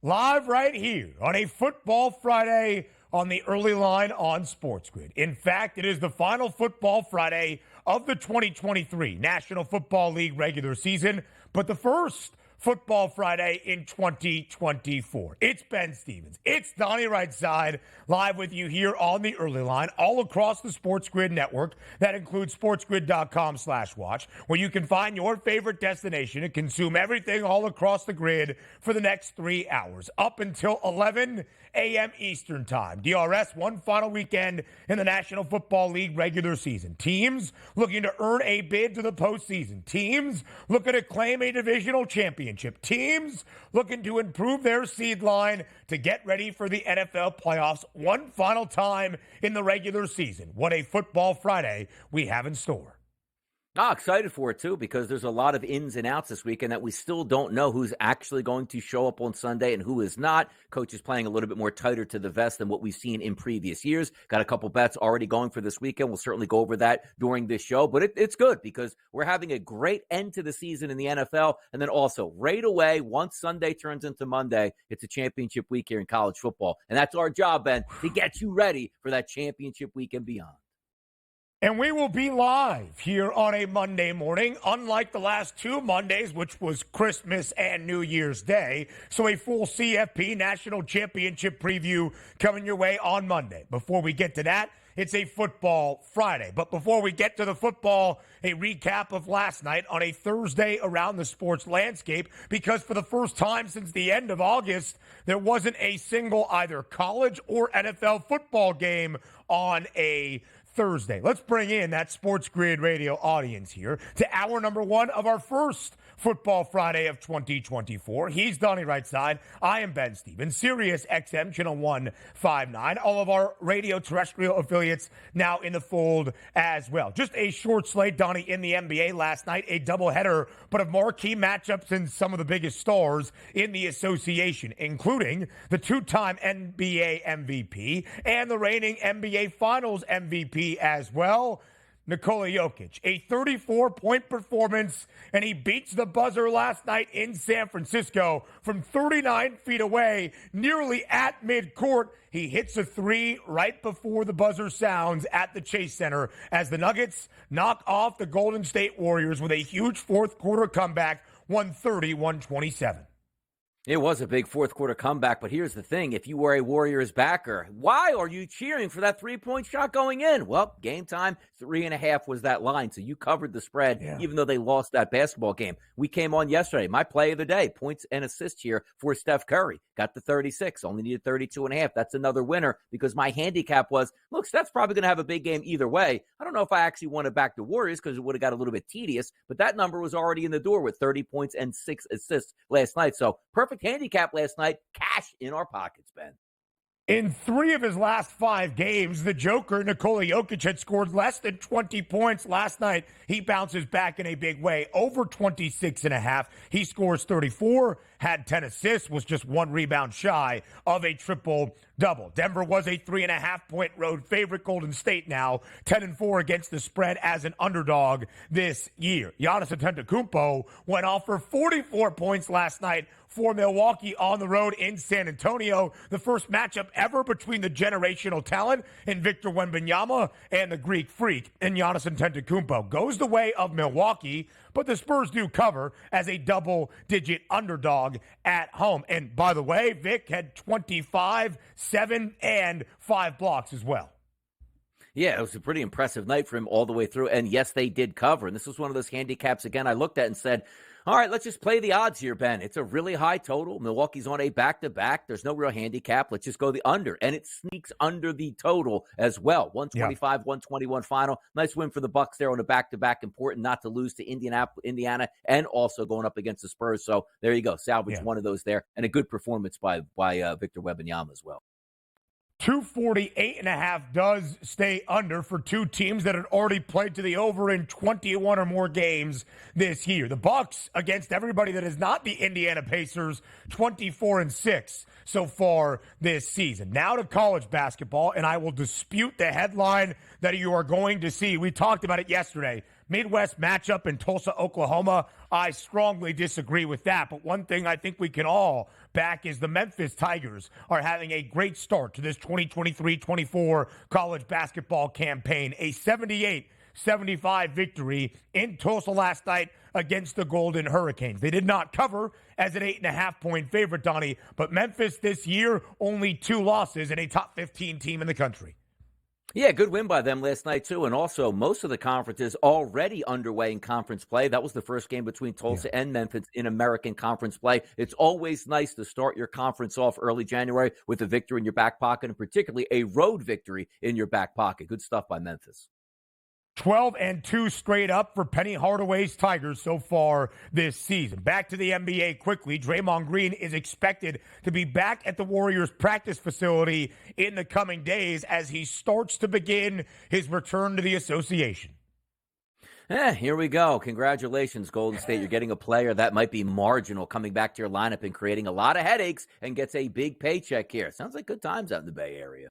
live right here on a Football Friday on the early line on SportsGrid. In fact, it is the final Football Friday of the 2023 National Football League regular season, but the first Football Friday in 2024. It's Ben Stevens. It's Donnie right side, live with you here on the early line, all across the SportsGrid network. That includes sportsgrid.com/watch, where you can find your favorite destination and consume everything all across the grid for the next 3 hours, up until 11 a.m. Eastern Time. DRS, one final weekend in the National Football League regular season. Teams looking to earn a bid to the postseason. Teams looking to claim a divisional championship. Teams looking to improve their seed line to get ready for the NFL playoffs one final time in the regular season. What a Football Friday we have in store. Excited for it, too, because there's a lot of ins and outs this weekend that we still don't know who's actually going to show up on Sunday and who is not. Coach is playing a little bit more tighter to the vest than what we've seen in previous years. Got a couple bets already going for this weekend. We'll certainly go over that during this show. But it's good because we're having a great end to the season in the NFL. And then also right away, once Sunday turns into Monday, it's a championship week here in college football. And that's our job, Ben, to get you ready for that championship week and beyond. And we will be live here on a Monday morning, unlike the last two Mondays, which was Christmas and New Year's Day. So a full CFP National Championship preview coming your way on Monday. Before we get to that, it's a Football Friday. But before we get to the football, a recap of last night on a Thursday around the sports landscape, because for the first time since the end of August, there wasn't a single either college or NFL football game on a Thursday. Let's bring in that SportsGrid radio audience here to hour number one of our first Football Friday of 2024. He's Donnie right side. I am Ben Stevens, Sirius XM Channel 159. All of our radio terrestrial affiliates now in the fold as well. Just a short slate, Donnie, in the NBA last night, a doubleheader, but of marquee matchups and some of the biggest stars in the association, including the two-time NBA MVP and the reigning NBA Finals MVP as well, Nikola Jokic. A 34-point performance, and he beats the buzzer last night in San Francisco from 39 feet away, nearly at midcourt. He hits a three right before the buzzer sounds at the Chase Center as the Nuggets knock off the Golden State Warriors with a huge fourth quarter comeback, 130-127. It was a big fourth quarter comeback, but here's the thing. If you were a Warriors backer, why are you cheering for that three-point shot going in? Well, game time, 3.5 was that line, so you covered the spread, even though they lost that basketball game. We came on yesterday. My play of the day, points and assists here for Steph Curry. Got the 36, only needed 32.5. That's another winner because my handicap was, look, Steph's probably going to have a big game either way. I don't know if I actually want to back the Warriors because it would have got a little bit tedious, but that number was already in the door with 30 points and 6 assists last night. So perfect handicap last night, cash in our pockets, Ben. In 3 of his last 5 games, the Joker, Nikola Jokic, had scored less than 20 points. Last night, he bounces back in a big way, over 26.5. He scores 34, had 10 assists, was just 1 rebound shy of a triple-double. Denver was a 3.5-point road favorite. Golden State now 10-4 against the spread as an underdog this year. Giannis Antetokounmpo went off for 44 points last night for Milwaukee on the road in San Antonio. The first matchup ever between the generational talent in Victor Wembanyama and the Greek freak in Giannis Antetokounmpo. Goes the way of Milwaukee, but the Spurs do cover as a double-digit underdog at home. And by the way, Vic had 25, 7, and 5 blocks as well. Yeah, it was a pretty impressive night for him all the way through. And yes, they did cover. And this was one of those handicaps, again, I looked at and said, all right, let's just play the odds here, Ben. It's a really high total. Milwaukee's on a back-to-back. There's no real handicap. Let's just go the under. And it sneaks under the total as well. 125, 121 final. Nice win for the Bucks there on a back-to-back. Important not to lose to Indiana, and also going up against the Spurs. So there you go. Salvage one of those there. And a good performance by Victor Wembanyama as well. 248.5 does stay under for two teams that had already played to the over in 21 or more games this year. The Bucks, against everybody that is not the Indiana Pacers, 24-6 so far this season. Now to college basketball, and I will dispute the headline that you are going to see. We talked about it yesterday. Midwest matchup in Tulsa, Oklahoma. I strongly disagree with that. But one thing I think we can all back as the Memphis Tigers are having a great start to this 2023-24 college basketball campaign. A 78-75 victory in Tulsa last night against the Golden Hurricanes. They did not cover as an 8.5-point favorite, Donnie, but Memphis this year, only 2 losses and a top 15 team in the country. Yeah, good win by them last night, too. And also, most of the conferences already underway in conference play. That was the first game between Tulsa and Memphis in American Conference play. It's always nice to start your conference off early January with a victory in your back pocket, and particularly a road victory in your back pocket. Good stuff by Memphis. 12-2 straight up for Penny Hardaway's Tigers so far this season. Back to the NBA quickly. Draymond Green is expected to be back at the Warriors practice facility in the coming days as he starts to begin his return to the association. Here we go. Congratulations, Golden State. You're getting a player that might be marginal coming back to your lineup and creating a lot of headaches and gets a big paycheck here. Sounds like good times out in the Bay Area.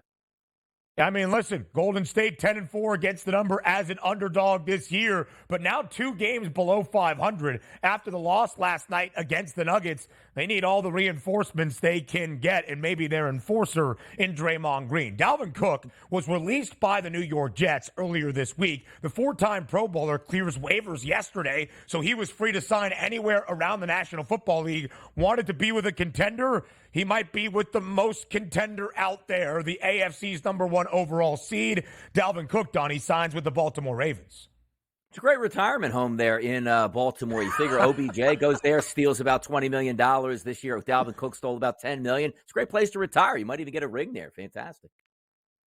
I mean, listen, Golden State 10-4 against the number as an underdog this year, but now 2 games below 500 after the loss last night against the Nuggets. They need all the reinforcements they can get, and maybe their enforcer in Draymond Green. Dalvin Cook was released by the New York Jets earlier this week. The 4-time Pro Bowler clears waivers yesterday, so he was free to sign anywhere around the National Football League. Wanted to be with a contender. He might be with the most contender out there, the AFC's #1 overall seed. Dalvin Cook, Donnie, signs with the Baltimore Ravens. It's a great retirement home there in Baltimore. You figure OBJ goes there, steals about $20 million this year. Dalvin Cook stole about $10 million. It's a great place to retire. You might even get a ring there. Fantastic.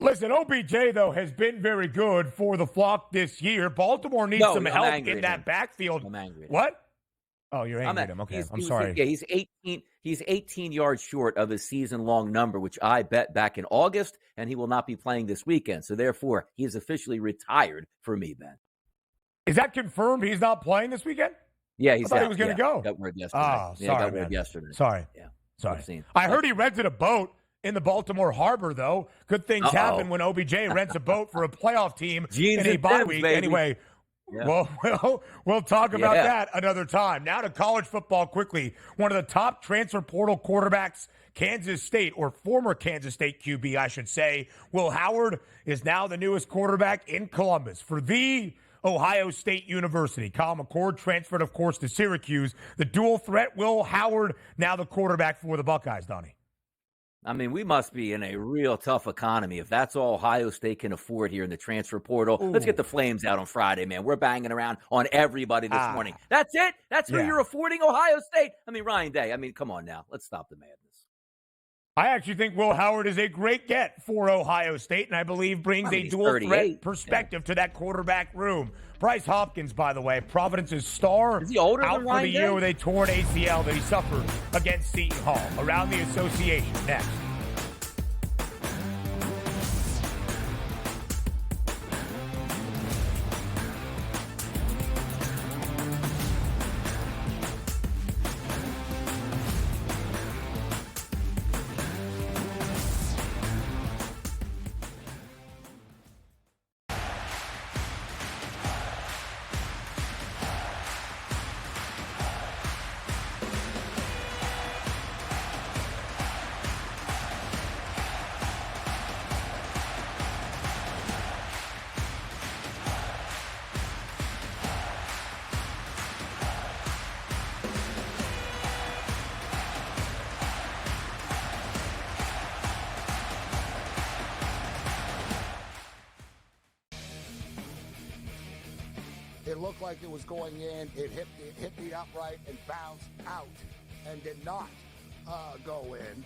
Listen, OBJ, though, has been very good for the flock this year. Baltimore needs some help in that backfield. I'm angry. What? Oh, you're angry at him. Okay, I'm sorry. Yeah, he's 18 yards short of his season-long number, which I bet back in August, and he will not be playing this weekend. So, therefore, he is officially retired for me, Ben. Is that confirmed he's not playing this weekend? Yeah, he was going to go. Got word yesterday. Oh, sorry, got word yesterday. Sorry. Yeah. Sorry. I heard he rented a boat in the Baltimore Harbor, though. Good things happen when OBJ rents a boat for a playoff team in a bye week. Baby. Anyway, we'll talk about that another time. Now to college football quickly. One of the top transfer portal quarterbacks, Kansas State, or former Kansas State QB, I should say, Will Howard, is now the newest quarterback in Columbus for the Ohio State University. Kyle McCord transferred, of course, to Syracuse. The dual threat, Will Howard, now the quarterback for the Buckeyes, Donnie. I mean, we must be in a real tough economy if that's all Ohio State can afford here in the transfer portal. Ooh. Let's get the Flames out on Friday, man. We're banging around on everybody this morning. That's it? That's who you're affording, Ohio State? I mean, Ryan Day, come on now. Let's stop the madness. I actually think Will Howard is a great get for Ohio State, and I believe brings a dual threat perspective to that quarterback room. Bryce Hopkins, by the way, Providence's star, is he older out than for Ryan the Day? year with a torn ACL that he suffered against Seton Hall. Around the association next. It looked like it was going in. It hit the upright and bounced out and did not go in.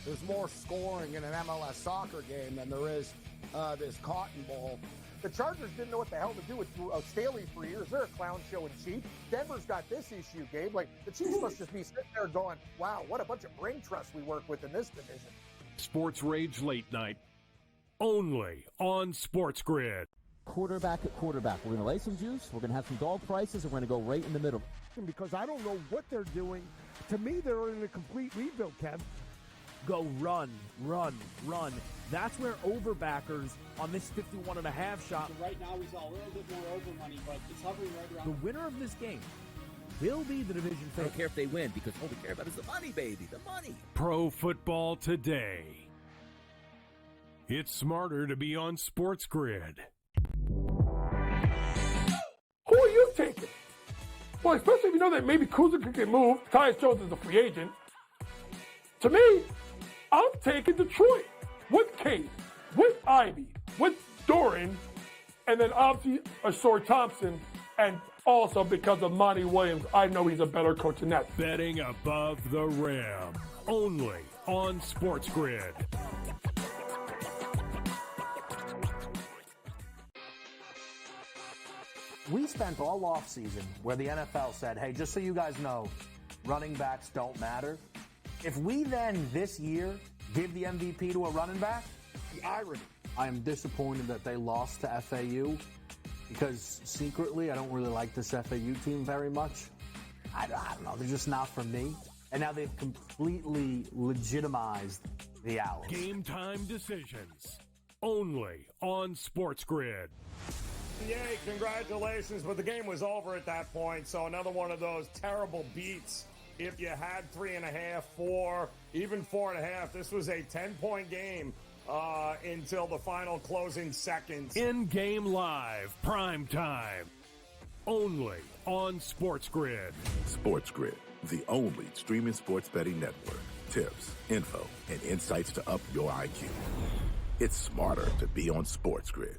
There's more scoring in an MLS soccer game than there is this Cotton Bowl. The Chargers didn't know what the hell to do with Staley for years. They're a clown show in chief. Denver's got this issue, Gabe. Like, the Chiefs must just be sitting there going, wow, what a bunch of brain trust we work with in this division. Sports Rage Late Night, only on SportsGrid. Quarterback at quarterback. We're going to lay some juice. We're going to have some dog prices, and we're going to go right in the middle. Because I don't know what they're doing. To me, they're in a complete rebuild, Kev. Go run, run, run. That's where overbackers on this 51.5 shot. Right now, we saw a little bit more over money, but it's hovering right around. The winner of this game will be the division I don't favorite. care if they win because all we care about is the money, baby, the money. Pro Football Today. It's smarter to be on SportsGrid. Who are you taking? Well, especially if you know that maybe Kuzma could get moved. Tyus Jones is a free agent. To me, I'm taking Detroit with Case, with Ivy, with Doran, and then obviously Ashore Thompson, and also because of Monty Williams, I know he's a better coach than that. Betting above the rim. Only on SportsGrid. We spent all offseason where the NFL said, hey, just so you guys know, running backs don't matter. If we then this year give the MVP to a running back, The irony. I am disappointed that they lost to FAU because secretly I don't really like this FAU team very much. I don't know. They're just not for me. And now they've completely legitimized the Owls. Game time decisions. Only on SportsGrid. Yay, congratulations, but the game was over at that point, so another one of those terrible beats. If you had 3.5, 4, even 4.5, this was a 10-point game until the final closing seconds. In-game live, prime time. Only on SportsGrid. SportsGrid, the only streaming sports betting network. Tips, info, and insights to up your IQ. It's smarter to be on SportsGrid.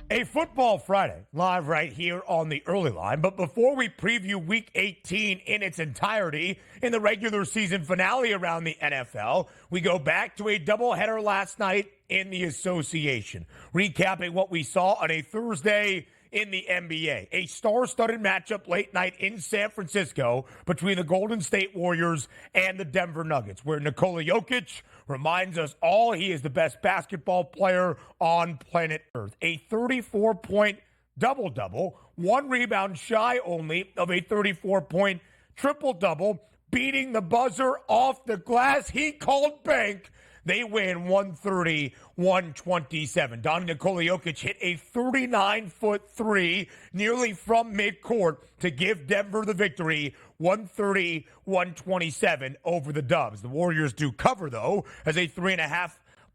A Football Friday, live right here on the early line. But before we preview Week 18 in its entirety in the regular season finale around the NFL, we go back to a doubleheader last night in the association, recapping what we saw on a Thursday in the NBA. A star-studded matchup late night in San Francisco between the Golden State Warriors and the Denver Nuggets, where Nikola Jokic reminds us all he is the best basketball player on planet Earth. A 34-point double-double, one rebound shy only of a 34-point triple-double, beating the buzzer off the glass he called bank. They win 130-127. Donnie Nikola Jokic hit a 39-foot three nearly from midcourt to give Denver the victory, 130-127 over the Dubs. The Warriors do cover, though, as a 3.5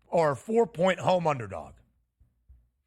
or 4-point home underdog.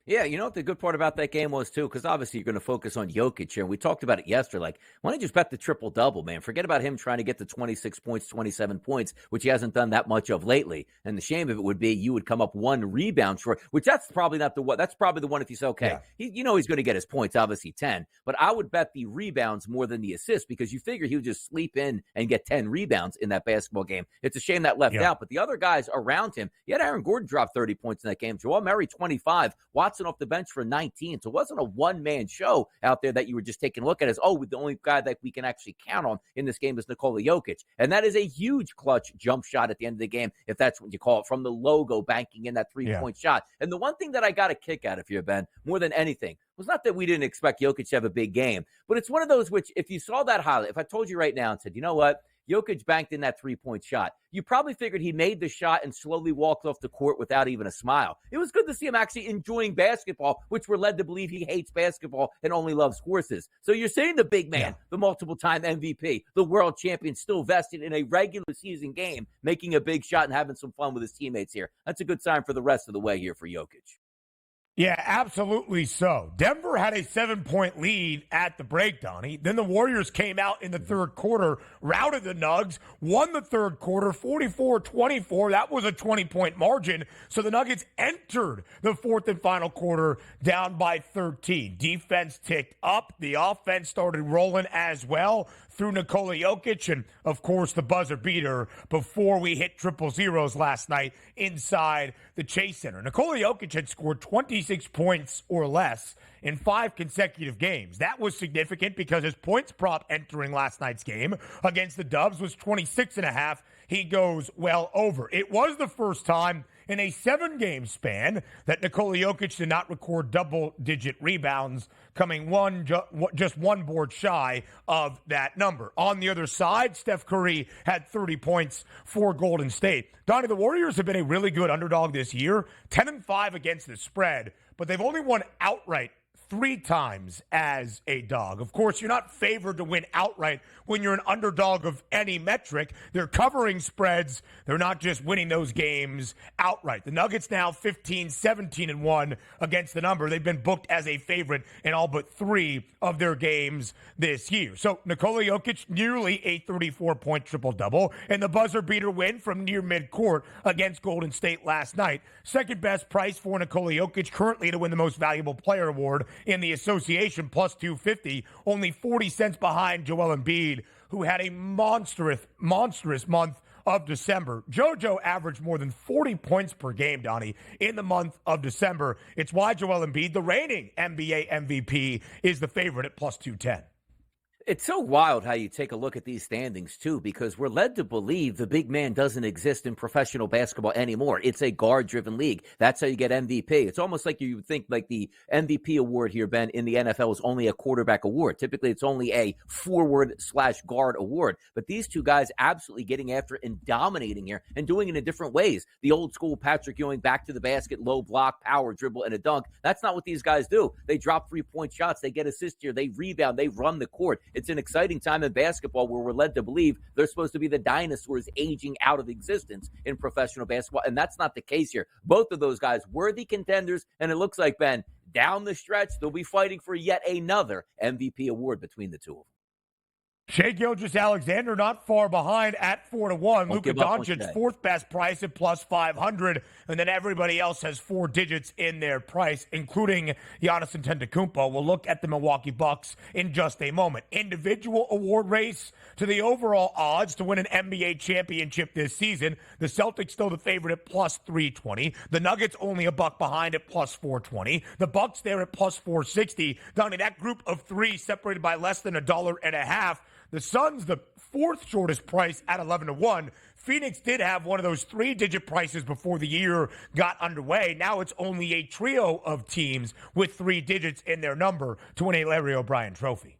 Yeah, you know what the good part about that game was, too? Because obviously you're going to focus on Jokic here. And we talked about it yesterday. Like, why don't you just bet the triple-double, man? Forget about him trying to get to 26 points, 27 points, which he hasn't done that much of lately. And the shame of it would be you would come up one rebound short, which that's probably not the one. That's probably the one if you say, okay, he's going to get his points, obviously 10. But I would bet the rebounds more than the assists because you figure he would just sleep in and get 10 rebounds in that basketball game. It's a shame that left out. But the other guys around him, you had Aaron Gordon drop 30 points in that game. Joel Murray, 25. Watson off the bench for 19. So it wasn't a one-man show out there that you were just taking a look at as, oh, the only guy that we can actually count on in this game is Nikola Jokic. And that is a huge clutch jump shot at the end of the game, if that's what you call it, from the logo banking in that three-point shot. And the one thing that I got a kick out of here, Ben, more than anything, was not that we didn't expect Jokic to have a big game, but it's one of those which, if you saw that highlight, if I told you right now and said, you know what, Jokic banked in that three-point shot, you probably figured he made the shot and slowly walked off the court without even a smile. It was good to see him actually enjoying basketball, which we're led to believe he hates basketball and only loves horses. So you're saying the big man, the multiple-time MVP, the world champion, still vested in a regular season game, making a big shot and having some fun with his teammates here. That's a good sign for the rest of the way here for Jokic. Yeah, absolutely so. Denver had a 7-point lead at the break, Donnie. Then the Warriors came out in the third quarter, routed the Nugs, won the third quarter, 44-24. That was a 20-point margin. So the Nuggets entered the fourth and final quarter down by 13. Defense ticked up. The offense started rolling as well through Nikola Jokic and, of course, the buzzer beater before we hit triple zeros last night inside the Chase Center. Nikola Jokic had scored 26 points or less in 5 consecutive games. That was significant because his points prop entering last night's game against the Dubs was 26.5. He goes well over. It was the first time in a 7-game span that Nikola Jokic did not record double-digit rebounds, coming just one board shy of that number. On the other side, Steph Curry had 30 points for Golden State. Donnie, the Warriors have been a really good underdog this year, 10-5 against the spread, but they've only won outright 3 times as a dog. Of course, you're not favored to win outright when you're an underdog of any metric. They're covering spreads. They're not just winning those games outright. The Nuggets now 15-17-1 against the number. They've been booked as a favorite in all but 3 of their games this year. So Nikola Jokic, nearly a 34-point triple-double, and the buzzer beater win from near midcourt against Golden State last night. Second best price for Nikola Jokic currently to win the Most Valuable Player award in the association, plus 250, only 40 cents behind Joel Embiid, who had a monstrous month of December. JoJo averaged more than 40 points per game, Donnie, in the month of December. It's why Joel Embiid, the reigning NBA MVP, is the favorite at plus 210. It's so wild how you take a look at these standings, too, because we're led to believe the big man doesn't exist in professional basketball anymore. It's a guard-driven league. That's how you get MVP. It's almost like you would think like the MVP award here, Ben, in the NFL is only a quarterback award. Typically, it's only a forward/guard award. But these two guys absolutely getting after it and dominating here and doing it in different ways. The old school Patrick Ewing, back to the basket, low block, power dribble, and a dunk. That's not what these guys do. They drop 3-point shots. They get assists here. They rebound. They run the court. It's an exciting time in basketball where we're led to believe they're supposed to be the dinosaurs aging out of existence in professional basketball, and that's not the case here. Both of those guys worthy contenders, and it looks like, Ben, down the stretch, they'll be fighting for yet another MVP award between the two of them. Shai Gilgeous-Alexander not far behind at 4-1. Luka Doncic's fourth best price at plus 500. And then everybody else has 4 digits in their price, including Giannis Antetokounmpo. We'll look at the Milwaukee Bucks in just a moment. Individual award race to the overall odds to win an NBA championship this season. The Celtics still the favorite at plus 320. The Nuggets only a buck behind at plus 420. The Bucks there at plus 460. Donnie, that group of 3 separated by less than $1.50. The Suns, the 4th shortest price at 11-1. Phoenix did have one of those 3-digit prices before the year got underway. Now it's only a trio of teams with 3 digits in their number to win a Larry O'Brien trophy.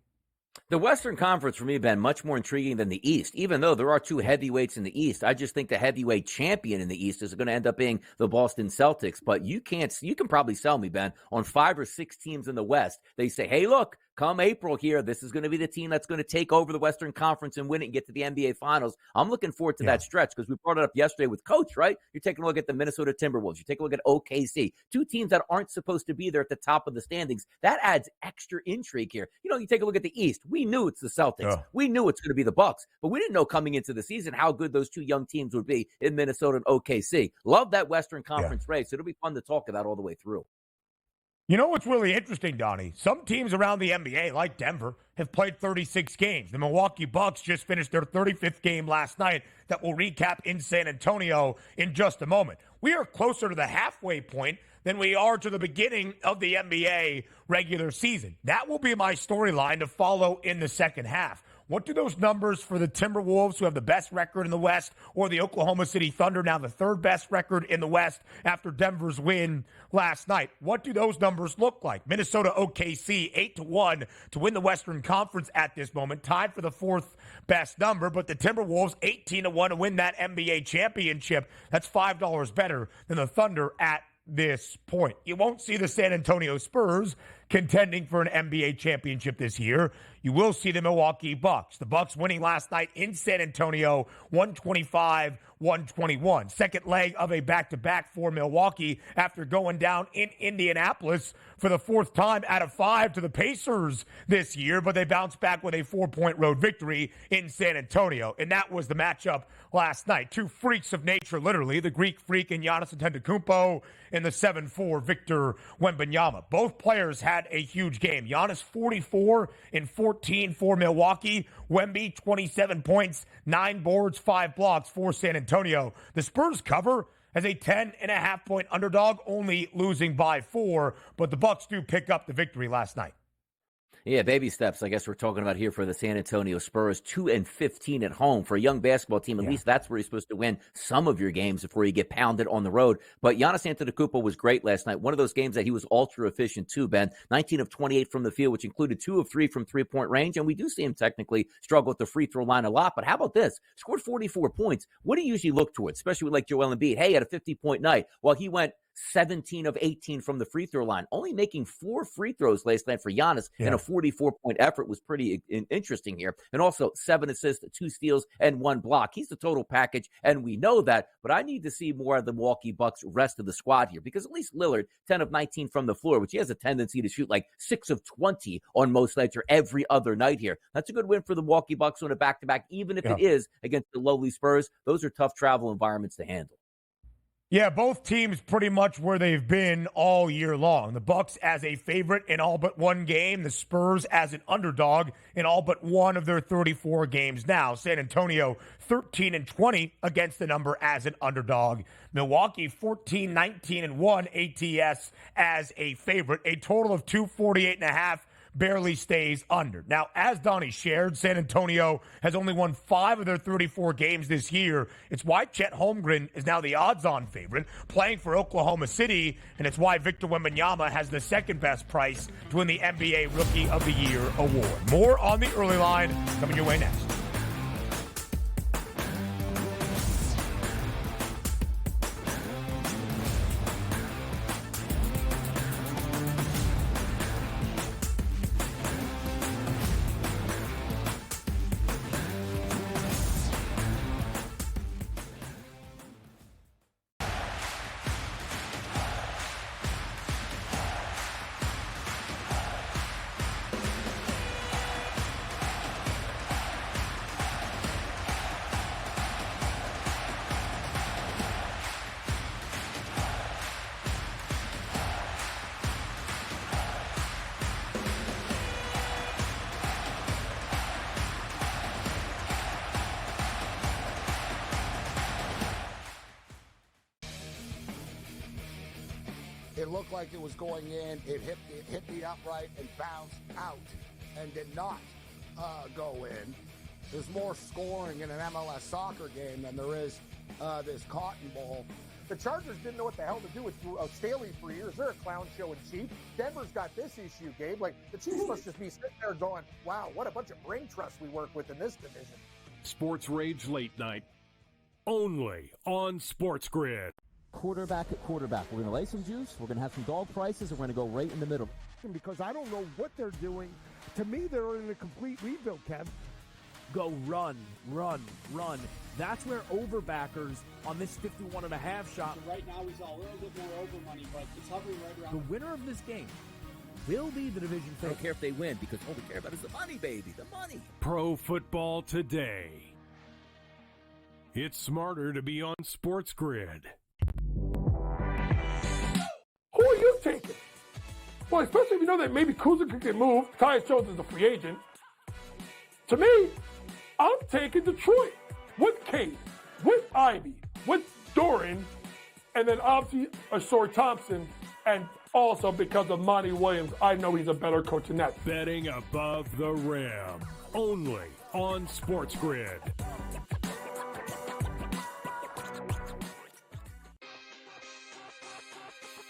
The Western Conference, for me, Ben, much more intriguing than the East. Even though there are 2 heavyweights in the East, I just think the heavyweight champion in the East is going to end up being the Boston Celtics. But you can probably sell me, Ben, on 5 or 6 teams in the West. They say, hey, look, come April here, this is going to be the team that's going to take over the Western Conference and win it and get to the NBA Finals. I'm looking forward to that stretch because we brought it up yesterday with Coach, right? You're taking a look at the Minnesota Timberwolves. You take a look at OKC. 2 teams that aren't supposed to be there at the top of the standings. That adds extra intrigue here. You know, you take a look at the East. We knew it's the Celtics. We knew it's going to be the Bucks, but we didn't know coming into the season how good those 2 young teams would be in Minnesota and OKC. Love that Western Conference race. It'll be fun to talk about all the way through. You know what's really interesting, Donnie? Some teams around the NBA, like Denver, have played 36 games. The Milwaukee Bucks just finished their 35th game last night that we'll recap in San Antonio in just a moment. We are closer to the halfway point than we are to the beginning of the NBA regular season. That will be my storyline to follow in the second half. What do those numbers for the Timberwolves, who have the best record in the West, or the Oklahoma City Thunder, now the 3rd best record in the West after Denver's win last night? What do those numbers look like? Minnesota OKC 8-1 to win the Western Conference at this moment, tied for the 4th best number, but the Timberwolves 18-1 to win that NBA championship. That's $5 better than the Thunder at this point. You won't see the San Antonio Spurs contending for an NBA championship this year. You will see the Milwaukee Bucks. The Bucks winning last night in San Antonio, 125-121. Second leg of a back-to-back for Milwaukee after going down in Indianapolis for the 4th time out of 5 to the Pacers this year, but they bounced back with a 4-point road victory in San Antonio. And that was the matchup last night. 2 freaks of nature, literally, the Greek freak in Giannis Antetokounmpo and the 7-4 Victor Wembanyama. Both players had a huge game. Giannis 44 and 14 for Milwaukee. Wemby 27 points, 9 boards, 5 blocks for San Antonio. The Spurs cover as a 10.5-point underdog, only losing by 4, but the Bucks do pick up the victory last night. Yeah, baby steps. I guess we're talking about here for the San Antonio Spurs. 2-15 at home for a young basketball team. At least that's where you're supposed to win some of your games before you get pounded on the road. But Giannis Antetokounmpo was great last night. One of those games that he was ultra efficient too, Ben. 19 of 28 from the field, which included 2 of 3 from three-point range. And we do see him technically struggle at the free throw line a lot. But how about this? Scored 44 points. What do you usually look towards, especially with like Joel Embiid? Hey, he had a 50-point night. Well, he went 17 of 18 from the free throw line, only making 4 free throws last night for Giannis, and a 44-point effort was pretty interesting here. And also 7 assists, 2 steals, and 1 block. He's the total package, and we know that, but I need to see more of the Milwaukee Bucks rest of the squad here, because at least Lillard, 10 of 19 from the floor, which he has a tendency to shoot like 6 of 20 on most nights or every other night here. That's a good win for the Milwaukee Bucks on a back-to-back, even if it is against the lowly Spurs. Those are tough travel environments to handle. Yeah, both teams pretty much where they've been all year long. The Bucks as a favorite in all but one game. The Spurs as an underdog in all but one of their 34 games now. San Antonio 13-20 against the number as an underdog. Milwaukee 14-19-1 ATS as a favorite. A total of 248.5. Barely stays under. Now, as Donnie shared, San Antonio has only won 5 of their 34 games this year. It's why Chet Holmgren is now the odds-on favorite, playing for Oklahoma City, and it's why Victor Wembanyama has the second best price to win the NBA Rookie of the Year award. More on the early line coming your way next. It looked like it was going in. It hit the upright and bounced out and did not go in. There's more scoring in an MLS soccer game than there is this Cotton Bowl. The Chargers didn't know what the hell to do with Staley for years. They're a clown show in Chief. Denver's got this issue, Gabe. Like, the Chiefs must just be sitting there going, wow, what a bunch of brain trust we work with in this division. Sports Rage Late Night, only on SportsGrid. Quarterback at quarterback. We're going to lay some juice. We're going to have some dog prices, and we're going to go right in the middle. Because I don't know what they're doing. To me, they're in a complete rebuild, Kev. Go run, run, run. That's where overbackers on this 51.5 shot. Right now, he's a little bit more over money, but it's hovering right around. The winner of this game will be the division favorite. I don't care if they win, because all we care about is the money, baby, the money. Pro Football Today. It's smarter to be on SportsGrid. Who are you taking? Well, especially if you know that maybe Kuzma could get moved. Tyus Jones is a free agent. To me, I'm taking Detroit with Cade, with Ivy, with Doran, and then obviously Ashore Thompson, and also because of Monty Williams, I know he's a better coach than that. Betting above the rim, only on SportsGrid.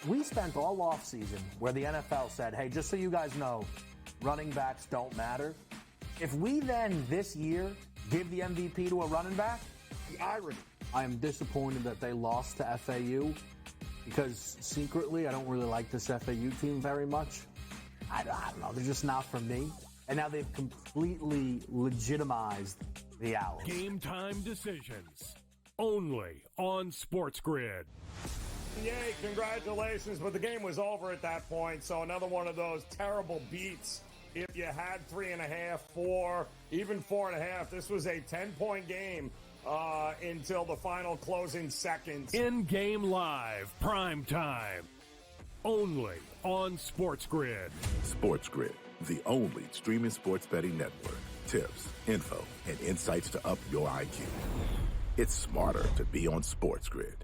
We spent all offseason where the NFL said, hey, just so you guys know, running backs don't matter. If we then this year give the MVP to a running back, The irony. I am disappointed that they lost to FAU because secretly I don't really like this FAU team very much. I don't know. They're just not for me. And now they've completely legitimized the Owls. Game time decisions, only on SportsGrid. Yay, congratulations, but the game was over at that point, so another one of those terrible beats. If you had 3.5, 4, even 4.5, this was a 10-point game until the final closing seconds. In-game live, prime time, only on SportsGrid. SportsGrid, the only streaming sports betting network. Tips, info, and insights to up your IQ. It's smarter to be on SportsGrid.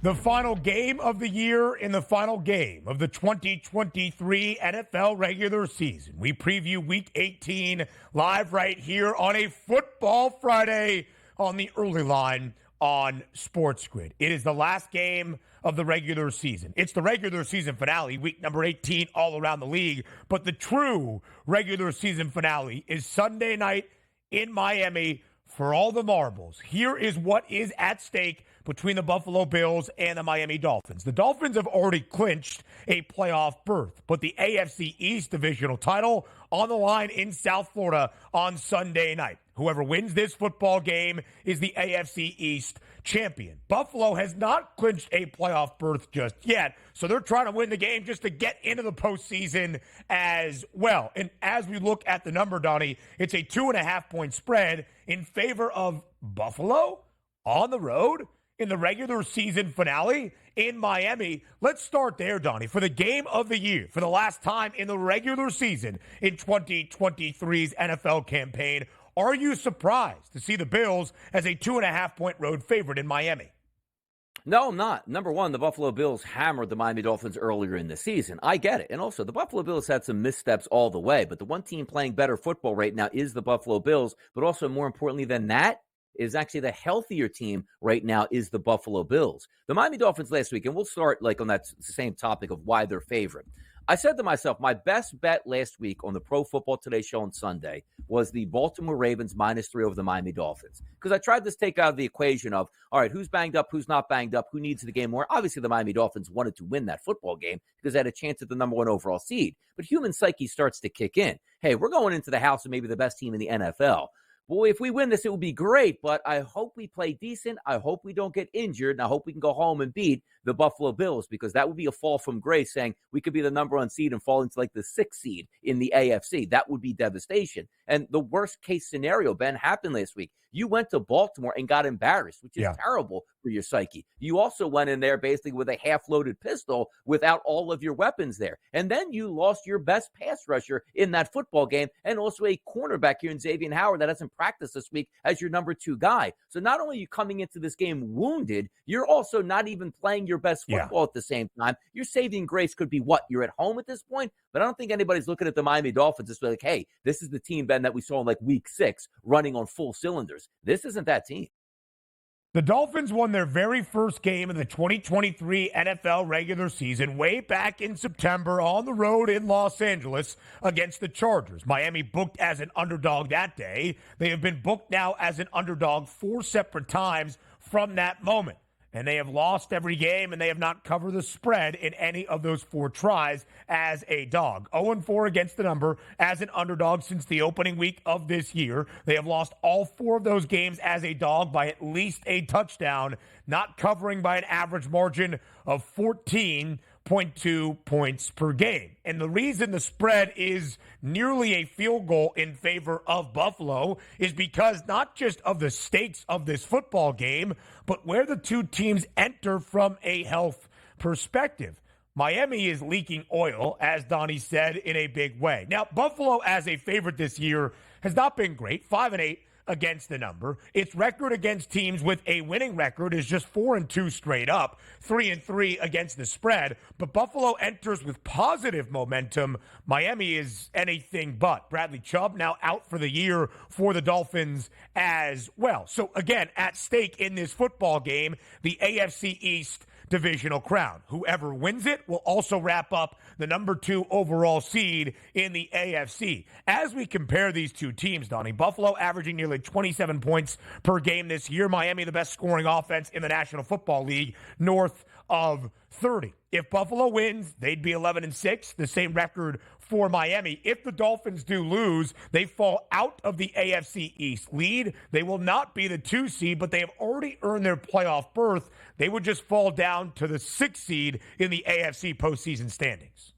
The final game of the year in the final game of the 2023 NFL regular season. We preview Week 18 live right here on a Football Friday on the early line on SportsGrid. It is the last game of the regular season. It's the regular season finale, week number 18 all around the league. But the true regular season finale is Sunday night in Miami for all the marbles. Here is what is at stake between the Buffalo Bills and the Miami Dolphins. The Dolphins have already clinched a playoff berth, but the AFC East divisional title on the line in South Florida on Sunday night. Whoever wins this football game is the AFC East champion. Buffalo has not clinched a playoff berth just yet, so they're trying to win the game just to get into the postseason as well. And as we look at the number, Donnie, it's a 2.5-point spread in favor of Buffalo on the road in the regular season finale in Miami. Let's start there, Donnie. For the game of the year, for the last time in the regular season in 2023's NFL campaign, are you surprised to see the Bills as a 2.5-point road favorite in Miami? No, I'm not. Number one, the Buffalo Bills hammered the Miami Dolphins earlier in the season. I get it. And also, the Buffalo Bills had some missteps all the way, but the one team playing better football right now is the Buffalo Bills. But also, more importantly than that, is actually the healthier team right now is the Buffalo Bills. The Miami Dolphins last week, and we'll start on that same topic of why they're favorite. I said to myself, my best bet last week on the Pro Football Today show on Sunday was the Baltimore Ravens -3 over the Miami Dolphins. Because I tried to take out of the equation of, all right, who's banged up, who's not banged up, who needs the game more. Obviously, the Miami Dolphins wanted to win that football game because they had a chance at the number 1 overall seed. But human psyche starts to kick in. Hey, we're going into the house of maybe the best team in the NFL. Boy, if we win this, it will be great, but I hope we play decent. I hope we don't get injured, and I hope we can go home and beat the Buffalo Bills, because that would be a fall from grace, saying we could be the number 1 seed and fall into the 6th seed in the AFC. That would be devastation. And the worst case scenario, Ben, happened last week. You went to Baltimore and got embarrassed, which is terrible for your psyche. You also went in there basically with a half-loaded pistol without all of your weapons there. And then you lost your best pass rusher in that football game, and also a cornerback here in Xavier Howard that hasn't practiced this week as your number 2 guy. So not only are you coming into this game wounded, you're also not even playing your best football at the same time. Your saving grace could be what? You're at home at this point? But I don't think anybody's looking at the Miami Dolphins as like, hey, this is the team, Ben, that we saw in week 6 running on full cylinders. This isn't that team. The Dolphins won their very first game of the 2023 NFL regular season way back in September on the road in Los Angeles against the Chargers. Miami booked as an underdog that day. They have been booked now as an underdog 4 separate times from that moment. And they have lost every game, and they have not covered the spread in any of those 4 tries as a dog. 0-4 against the number as an underdog since the opening week of this year. They have lost all 4 of those games as a dog by at least a touchdown, not covering by an average margin of 14.2 points per game. And the reason the spread is nearly a field goal in favor of Buffalo is because not just of the stakes of this football game, but where the two teams enter from a health perspective. Miami is leaking oil, as Donnie said, in a big way. Now, Buffalo as a favorite this year has not been great, 5-8 against the number. Its record against teams with a winning record is just 4-2 straight up, 3-3 against the spread. But Buffalo enters with positive momentum. Miami is anything but. Bradley Chubb now out for the year for the Dolphins as well. So again, at stake in this football game, the AFC East divisional crown. Whoever wins it will also wrap up the number 2 overall seed in the AFC. As we compare these two teams, Donnie, Buffalo averaging nearly 27 points per game this year. Miami, the best scoring offense in the National Football League, north of 30. If Buffalo wins, they'd be 11-6, the same record for Miami. If the Dolphins do lose, they fall out of the AFC East lead. They will not be the 2 seed, but they have already earned their playoff berth. They would just fall down to the 6th seed in the AFC postseason standings.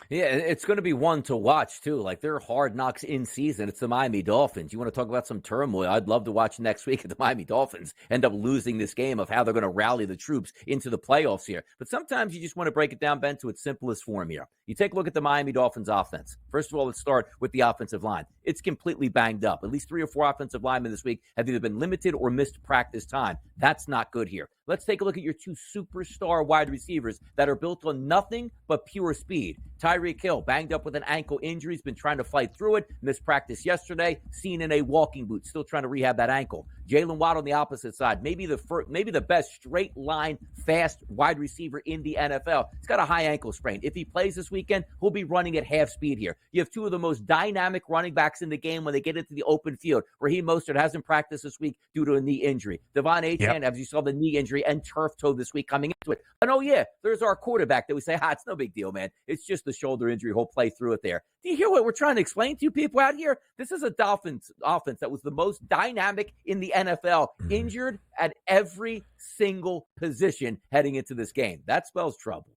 Yeah, it's going to be one to watch, too. They're hard knocks in season. It's the Miami Dolphins. You want to talk about some turmoil? I'd love to watch next week if the Miami Dolphins end up losing this game of how they're going to rally the troops into the playoffs here. But sometimes you just want to break it down, Ben, to its simplest form here. You take a look at the Miami Dolphins offense. First of all, let's start with the offensive line. It's completely banged up. At least 3 or 4 offensive linemen this week have either been limited or missed practice time. That's not good here. Let's take a look at your two superstar wide receivers that are built on nothing but pure speed. Tyreek Hill, banged up with an ankle injury. He's been trying to fight through it. Missed practice yesterday. Seen in a walking boot. Still trying to rehab that ankle. Jalen Waddle on the opposite side. Maybe the best straight line, fast wide receiver in the NFL. He's got a high ankle sprain. If he plays this weekend, he'll be running at half speed here. You have two of the most dynamic running backs in the game when they get into the open field. Raheem Mostert hasn't practiced this week due to a knee injury. Devon Achane, as you saw, the knee injury and turf toe this week coming into it. And oh yeah, there's our quarterback that we say, it's no big deal, man. It's just the shoulder injury. He'll play through it there. Do you hear what we're trying to explain to you people out here? This is a Dolphins offense that was the most dynamic in the NFL, injured at every single position heading into this game. That spells trouble.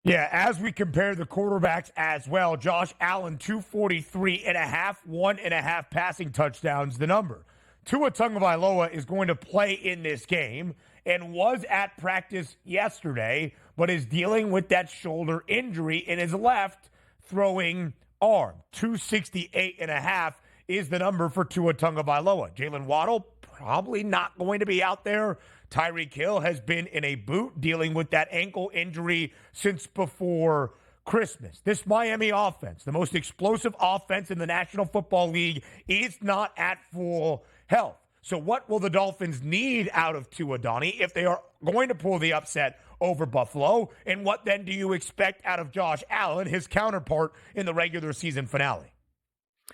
Yeah, as we compare the quarterbacks as well, Josh Allen, 243.5, 1.5 passing touchdowns, the number. Tua Tagovailoa is going to play in this game and was at practice yesterday, but is dealing with that shoulder injury in his left throwing arm. 268.5 is the number for Tua Tagovailoa. Jalen Waddle probably not going to be out there. Tyreek Hill has been in a boot dealing with that ankle injury since before Christmas. This Miami offense, the most explosive offense in the National Football League, is not at full health. So what will the Dolphins need out of Tua, Donnie, if they are going to pull the upset over Buffalo? And what then do you expect out of Josh Allen, his counterpart in the regular season finale?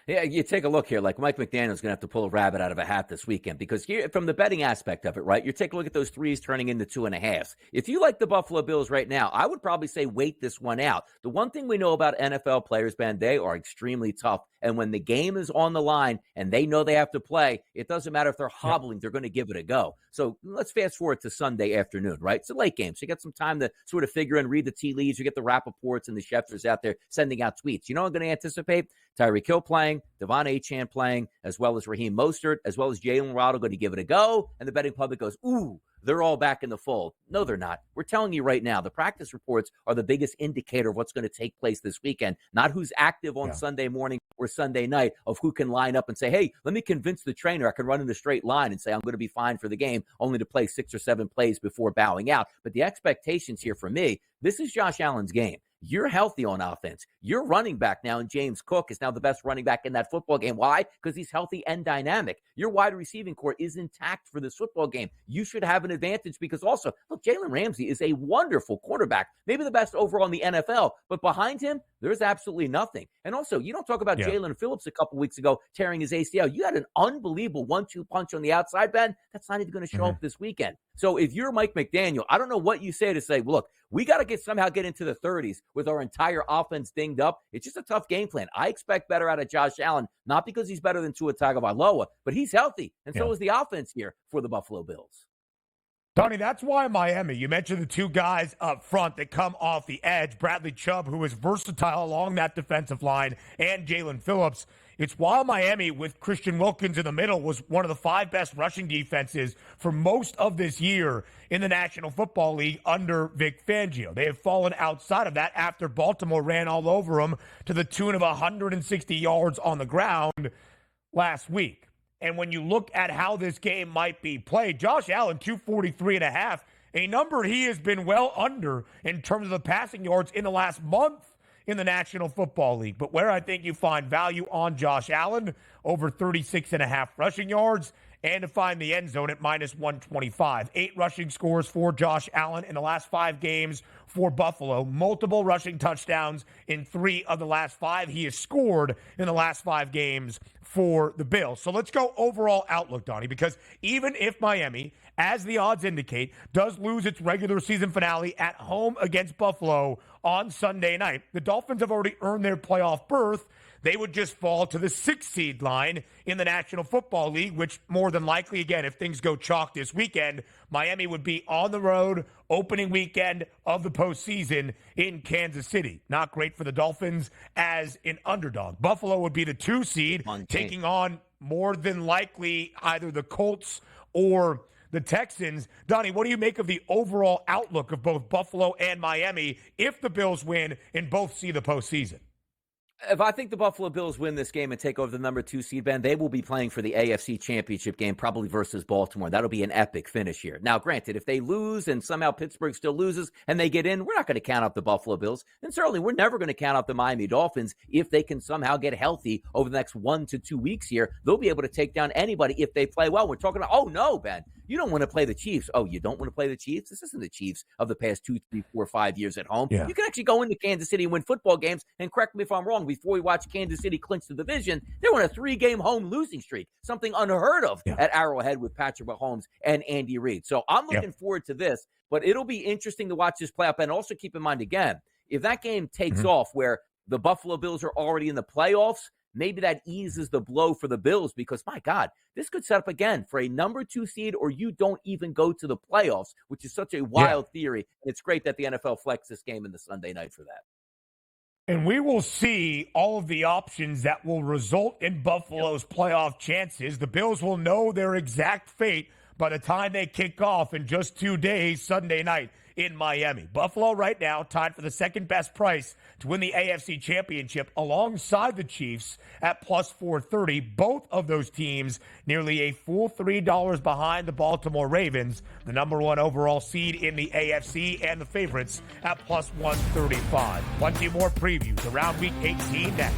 Yeah, you take a look here. Like Mike McDaniel's going to have to pull a rabbit out of a hat this weekend because here, from the betting aspect of it, right, you take a look at those threes turning into 2.5s. If you like the Buffalo Bills right now, I would probably say wait this one out. The one thing we know about NFL players, Ben, they are extremely tough. And when the game is on the line and they know they have to play, it doesn't matter if they're hobbling, they're going to give it a go. So let's fast forward to Sunday afternoon, right? It's a late game. So you got some time to sort of figure and read the tea leaves. You get the Rappaports and the Schefter's out there sending out tweets. You know what I'm going to anticipate? Tyreek Hill playing, Devon Achane playing, as well as Raheem Mostert, as well as Jalen Waddle going to give it a go. And the betting public goes, ooh, they're all back in the fold. No, they're not. We're telling you right now, the practice reports are the biggest indicator of what's going to take place this weekend, not who's active on Sunday morning or Sunday night, of who can line up and say, hey, let me convince the trainer I can run in a straight line and say I'm going to be fine for the game, only to play 6 or 7 plays before bowing out. But the expectations here for me, this is Josh Allen's game. You're healthy on offense. Your running back now, and James Cook is now the best running back in that football game. Why? Because he's healthy and dynamic. Your wide receiving core is intact for this football game. You should have an advantage because also, look, Jalen Ramsey is a wonderful quarterback, maybe the best overall in the NFL, but behind him, there's absolutely nothing. And also, you don't talk about Jalen Phillips a couple weeks ago tearing his ACL. You had an unbelievable 1-2 punch on the outside, Ben. That's not even going to show up this weekend. So if you're Mike McDaniel, I don't know what you say to say, well, look, we got to somehow get into the 30s with our entire offense dinged up. It's just a tough game plan. I expect better out of Josh Allen, not because he's better than Tua Tagovailoa, but he's healthy. And so is the offense here for the Buffalo Bills. Donnie, that's why Miami, you mentioned the two guys up front that come off the edge, Bradley Chubb, who is versatile along that defensive line, and Jalen Phillips. It's why Miami, with Christian Wilkins in the middle, was one of the 5 best rushing defenses for most of this year in the National Football League under Vic Fangio. They have fallen outside of that after Baltimore ran all over them to the tune of 160 yards on the ground last week. And when you look at how this game might be played, Josh Allen, 243.5, a number he has been well under in terms of the passing yards in the last month in the National Football League. But where I think you find value on Josh Allen, over 36.5 rushing yards, and to find the end zone at minus 125. 8 rushing scores for Josh Allen in the last 5 games for Buffalo. Multiple rushing touchdowns in 3 of the last 5. He has scored in the last 5 games for the Bills. So let's go overall outlook, Donnie, because even if Miami, as the odds indicate, does lose its regular season finale at home against Buffalo on Sunday night, the Dolphins have already earned their playoff berth. They would just fall to the 6th seed line in the National Football League, which more than likely, again, if things go chalk this weekend, Miami would be on the road opening weekend of the postseason in Kansas City. Not great for the Dolphins as an underdog. Buffalo would be the 2 seed, taking on more than likely either the Colts or the Texans. Donnie, what do you make of the overall outlook of both Buffalo and Miami if the Bills win and both see the postseason? If I think the Buffalo Bills win this game and take over the number 2 seed, Ben, they will be playing for the AFC Championship game, probably versus Baltimore. That'll be an epic finish here. Now, granted, if they lose and somehow Pittsburgh still loses and they get in, we're not going to count out the Buffalo Bills. And certainly we're never going to count out the Miami Dolphins if they can somehow get healthy over the next 1 to 2 weeks here. They'll be able to take down anybody if they play well. We're talking about, oh, no, Ben, you don't want to play the Chiefs. Oh, you don't want to play the Chiefs? This isn't the Chiefs of the past 2, 3, 4, 5 years at home. Yeah. You can actually go into Kansas City and win football games. And correct me if I'm wrong, before we watch Kansas City clinch the division, they were on a 3-game home losing streak, something unheard of at Arrowhead with Patrick Mahomes and Andy Reid. So I'm looking forward to this, but it'll be interesting to watch this play out. And also keep in mind, again, if that game takes off where the Buffalo Bills are already in the playoffs, maybe that eases the blow for the Bills because, my God, this could set up again for a number 2 seed or you don't even go to the playoffs, which is such a wild theory. And it's great that the NFL flexed this game in the Sunday night for that. And we will see all of the options that will result in Buffalo's playoff chances. The Bills will know their exact fate by the time they kick off in just 2 days, Sunday night in Miami. Buffalo right now tied for the second best price to win the AFC Championship alongside the Chiefs at plus 430. Both of those teams nearly a full $3 behind the Baltimore Ravens, the number 1 overall seed in the AFC and the favorites at plus 135. Plenty more previews around week 18 next.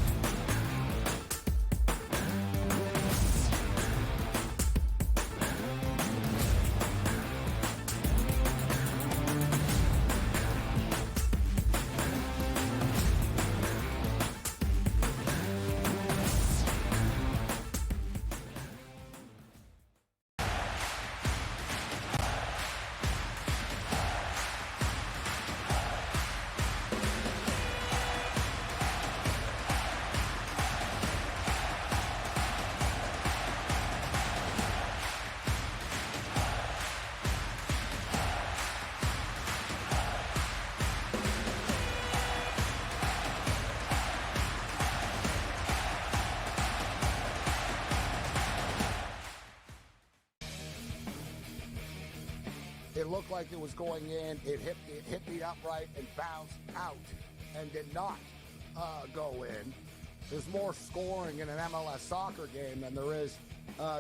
It looked like it was going in. It hit the upright and bounced out and did not go in. There's more scoring in an MLS soccer game than there is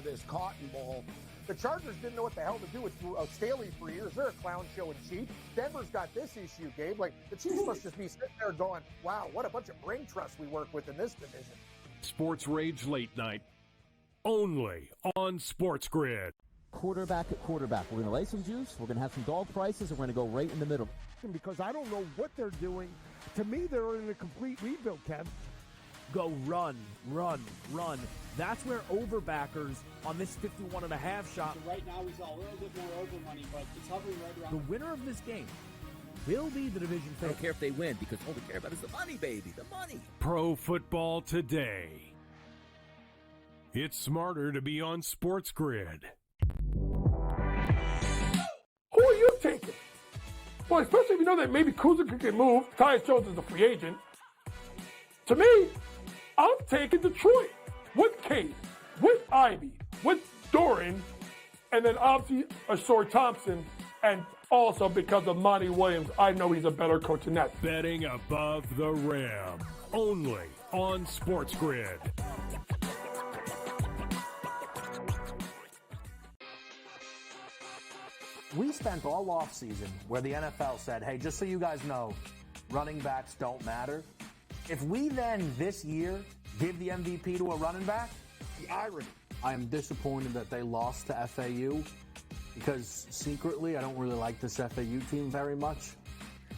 this Cotton Bowl. The Chargers didn't know what the hell to do with Staley for years. They're a clown show in chief. Denver's got this issue, Gabe. Like, the Chiefs must just be sitting there going, wow, what a bunch of brain trust we work with in this division. Sports Rage Late Night, only on SportsGrid. Quarterback at quarterback. We're going to lay some juice. We're going to have some dog prices, and we're going to go right in the middle. Because I don't know what they're doing. To me, they're in a complete rebuild, Kev. Go run, run, run. That's where overbackers on this 51.5 shot. So right now we saw a little bit more over money, but it's hovering right around. The winner of this game will be the division I favorite. don't care if they win because all we care about is the money, baby, the money. Pro Football Today. It's smarter to be on SportsGrid. Who are you taking? Well, especially if you know that maybe Kuzma could get moved. Tyus Jones is a free agent. To me, I'm taking Detroit with Case, with Ivy, with Doran, and then obviously Ashore Thompson, and also because of Monty Williams, I know he's a better coach than that. Betting above the rim, only on SportsGrid. We spent all offseason where the NFL said, hey, just so you guys know, running backs don't matter. If we then this year give the MVP to a running back, the irony. I am disappointed that they lost to FAU because secretly I don't really like this FAU team very much.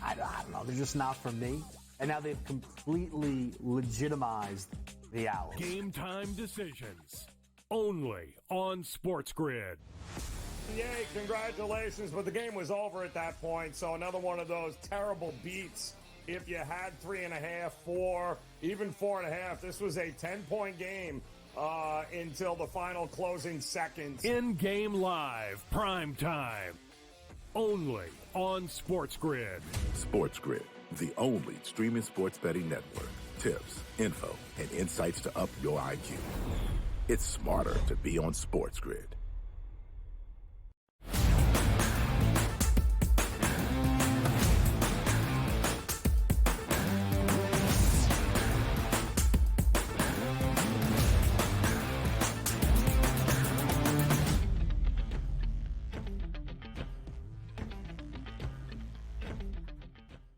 I don't know. They're just not for me. And now they've completely legitimized the Owls. Game time decisions, only on SportsGrid. Yay, congratulations, but the game was over at that point, so another one of those terrible beats. If you had 3.5, 4, even 4.5, this was a 10-point game until the final closing seconds. In-game live, prime time, only on SportsGrid. SportsGrid, the only streaming sports betting network. Tips, info, and insights to up your IQ. It's smarter to be on SportsGrid.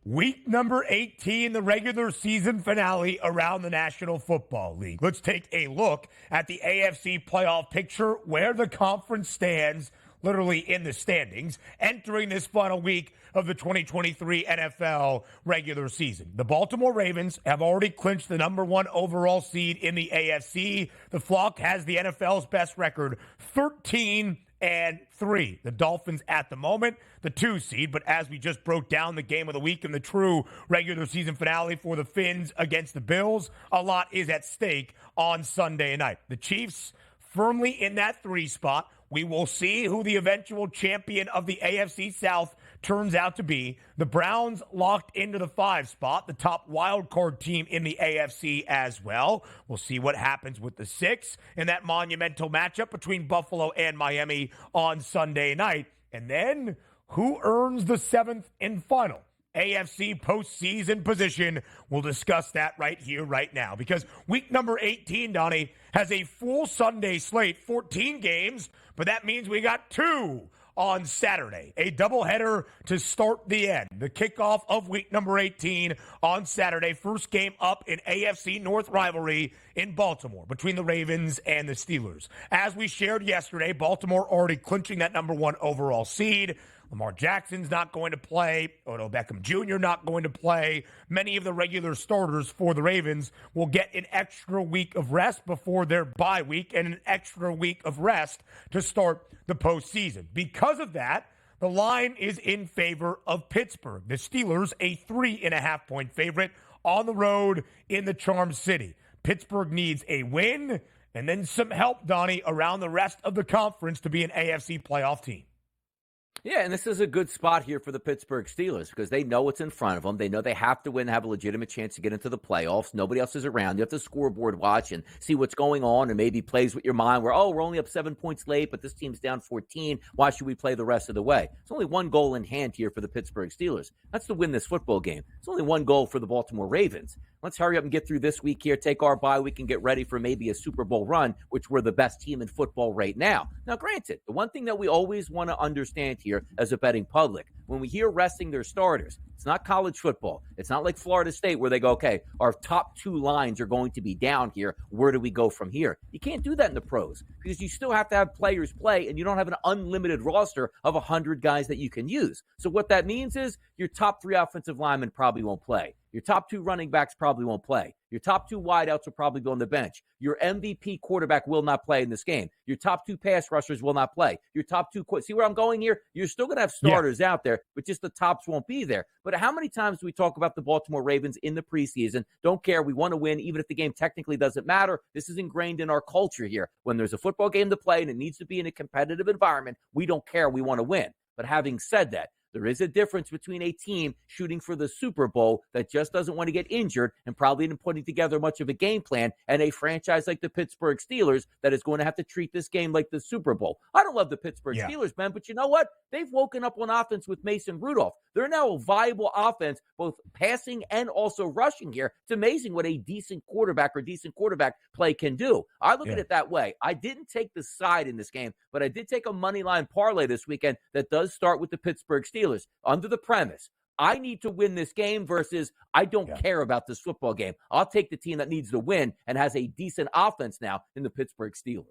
Week number 18, the regular season finale around the National Football League. Let's take a look at the AFC playoff picture, where the conference stands, literally in the standings, entering this final week of the 2023 NFL regular season. The Baltimore Ravens have already clinched the number 1 overall seed in the AFC. The Flock has the NFL's best record, 13-3. The Dolphins at the moment, the 2 seed, but as we just broke down the game of the week and the true regular season finale for the Fins against the Bills, a lot is at stake on Sunday night. The Chiefs firmly in that 3 spot. We will see who the eventual champion of the AFC South turns out to be. The Browns locked into the 5 spot, the top wild card team in the AFC as well. We'll see what happens with the 6 in that monumental matchup between Buffalo and Miami on Sunday night. And then who earns the 7th and final AFC postseason position? We'll discuss that right here, right now, because week number 18, Donnie, has a full Sunday slate, 14 games, but that means we got 2 on Saturday, a doubleheader to start the end. The kickoff of week number 18 on Saturday, first game up in AFC North rivalry in Baltimore between the Ravens and the Steelers. As we shared yesterday, Baltimore already clinching that number 1 overall seed. Lamar Jackson's not going to play. Odell Beckham Jr. not going to play. Many of the regular starters for the Ravens will get an extra week of rest before their bye week and an extra week of rest to start the postseason. Because of that, the line is in favor of Pittsburgh. The Steelers, a 3.5-point favorite on the road in the Charm City. Pittsburgh needs a win and then some help, Donnie, around the rest of the conference to be an AFC playoff team. Yeah, and this is a good spot here for the Pittsburgh Steelers because they know what's in front of them. They know they have to win, have a legitimate chance to get into the playoffs. Nobody else is around. You have to scoreboard watch and see what's going on and maybe plays with your mind where, oh, we're only up 7 points late, but this team's down 14. Why should we play the rest of the way? It's only one goal in hand here for the Pittsburgh Steelers. That's to win this football game. It's only one goal for the Baltimore Ravens. Let's hurry up and get through this week here, take our bye week, and get ready for maybe a Super Bowl run, which we're the best team in football right now. Now, granted, the one thing that we always want to understand here as a betting public, when we hear resting their starters, it's not college football. It's not like Florida State where they go, okay, our top 2 lines are going to be down here. Where do we go from here? You can't do that in the pros because you still have to have players play, and you don't have an unlimited roster of 100 guys that you can use. So what that means is your top 3 offensive linemen probably won't play. Your top 2 running backs probably won't play. Your top 2 wideouts will probably be on the bench. Your MVP quarterback will not play in this game. Your top 2 pass rushers will not play. Your top 2, see where I'm going here? You're still going to have starters out there, but just the tops won't be there. But how many times do we talk about the Baltimore Ravens in the preseason? Don't care. We want to win, even if the game technically doesn't matter. This is ingrained in our culture here. When there's a football game to play and it needs to be in a competitive environment, we don't care. We want to win. But having said that, there is a difference between a team shooting for the Super Bowl that just doesn't want to get injured and probably isn't putting together much of a game plan, and a franchise like the Pittsburgh Steelers that is going to have to treat this game like the Super Bowl. I don't love the Pittsburgh Steelers, man, but you know what? They've woken up on offense with Mason Rudolph. They're now a viable offense, both passing and also rushing here. It's amazing what a decent quarterback or decent quarterback play can do. I look at it that way. I didn't take the side in this game, but I did take a money line parlay this weekend that does start with the Pittsburgh Steelers under the premise, I need to win this game versus I don't care about this football game. I'll take the team that needs to win and has a decent offense now in the Pittsburgh Steelers.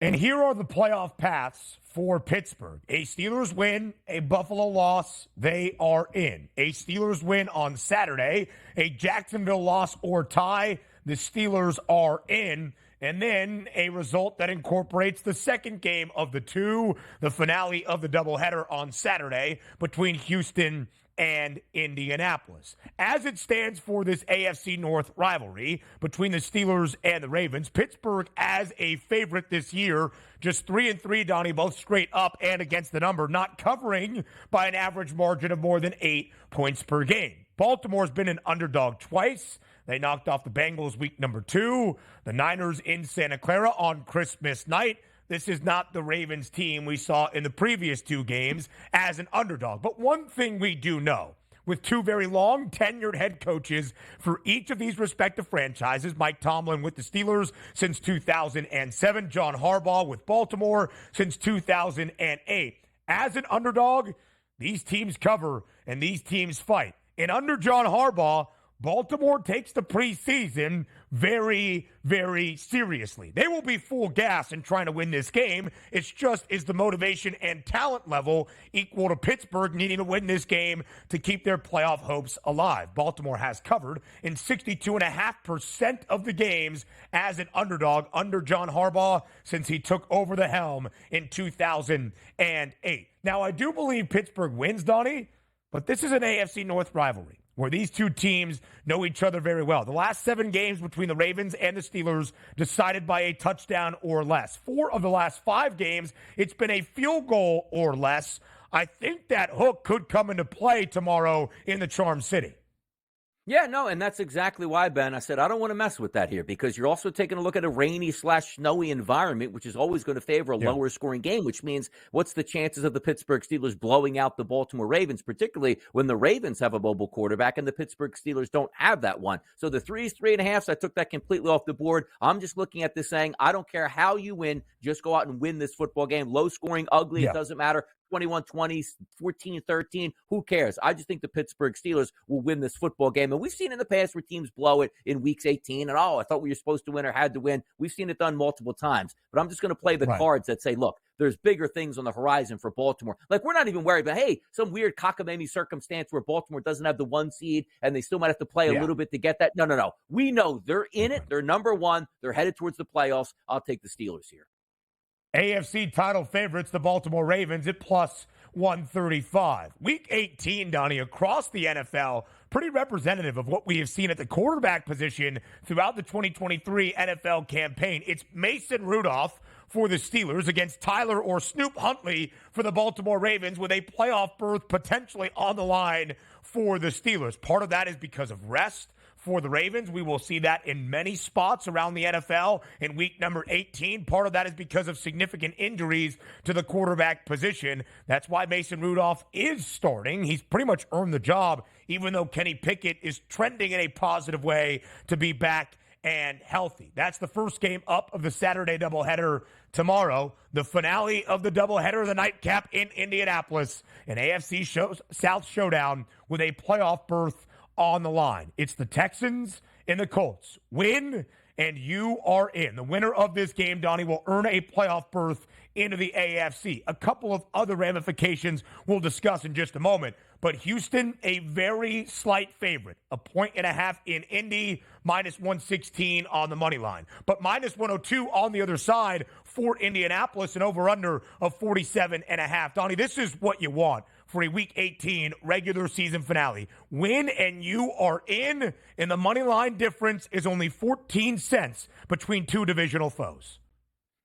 And here are the playoff paths for Pittsburgh. A Steelers win, a Buffalo loss, they are in. A Steelers win on Saturday, a Jacksonville loss or tie, the Steelers are in. And then a result that incorporates the second game of the 2, the finale of the doubleheader on Saturday between Houston and Indianapolis. As it stands for this AFC North rivalry between the Steelers and the Ravens, Pittsburgh as a favorite this year, just 3-3, Donnie, both straight up and against the number, not covering by an average margin of more than 8 points per game. Baltimore's been an underdog twice. They knocked off the Bengals week number 2, the Niners in Santa Clara on Christmas night. This is not the Ravens team we saw in the previous 2 games as an underdog. But one thing we do know, with 2 very long tenured head coaches for each of these respective franchises, Mike Tomlin with the Steelers since 2007, John Harbaugh with Baltimore since 2008. As an underdog, these teams cover and these teams fight. And under John Harbaugh, Baltimore takes the preseason very, very seriously. They will be full gas in trying to win this game. It's just, is the motivation and talent level equal to Pittsburgh needing to win this game to keep their playoff hopes alive? Baltimore has covered in 62.5% of the games as an underdog under John Harbaugh since he took over the helm in 2008. Now, I do believe Pittsburgh wins, Donnie, but this is an AFC North rivalry where these two teams know each other very well. The last 7 games between the Ravens and the Steelers decided by a touchdown or less. 4 of the last 5 games, it's been a field goal or less. I think that hook could come into play tomorrow in the Charm City. Yeah, no, and that's exactly why, Ben, I said I don't want to mess with that here because you're also taking a look at a rainy/snowy environment, which is always going to favor a lower scoring game, which means what's the chances of the Pittsburgh Steelers blowing out the Baltimore Ravens, particularly when the Ravens have a mobile quarterback and the Pittsburgh Steelers don't have that one. So the 3s, 3.5s, I took that completely off the board. I'm just looking at this saying, I don't care how you win, just go out and win this football game. Low scoring, ugly, it doesn't matter. 21-20, 14-13, who cares? I just think the Pittsburgh Steelers will win this football game. And we've seen in the past where teams blow it in weeks 18 and, I thought we were supposed to win or had to win. We've seen it done multiple times. But I'm just going to play the cards that say, look, there's bigger things on the horizon for Baltimore. Like, we're not even worried about, hey, some weird cockamamie circumstance where Baltimore doesn't have the 1 seed and they still might have to play a little bit to get that. No. We know they're in it. They're number 1. They're headed towards the playoffs. I'll take the Steelers here. AFC title favorites, the Baltimore Ravens, at plus 135. Week 18, Donnie, across the NFL, pretty representative of what we have seen at the quarterback position throughout the 2023 NFL campaign. It's Mason Rudolph for the Steelers against Tyler or Snoop Huntley for the Baltimore Ravens with a playoff berth potentially on the line for the Steelers. Part of that is because of rest for the Ravens. We will see that in many spots around the NFL in week number 18. Part of that is because of significant injuries to the quarterback position. That's why Mason Rudolph is starting. He's pretty much earned the job, even though Kenny Pickett is trending in a positive way to be back and healthy. That's the first game up of the Saturday doubleheader tomorrow. The finale of the doubleheader, the nightcap in Indianapolis, an AFC South showdown with a playoff berth on the line. It's the Texans and the Colts. Win, and you are in. The winner of this game, Donnie, will earn a playoff berth into the AFC. A couple of other ramifications we'll discuss in just a moment. But Houston, a very slight favorite. 1.5 in Indy, minus 116 on the money line. But minus 102 on the other side for Indianapolis, an over-under of 47.5. Donnie, this is what you want for a Week 18 regular season finale. Win and you are in, and the money line difference is only 14 cents between two divisional foes.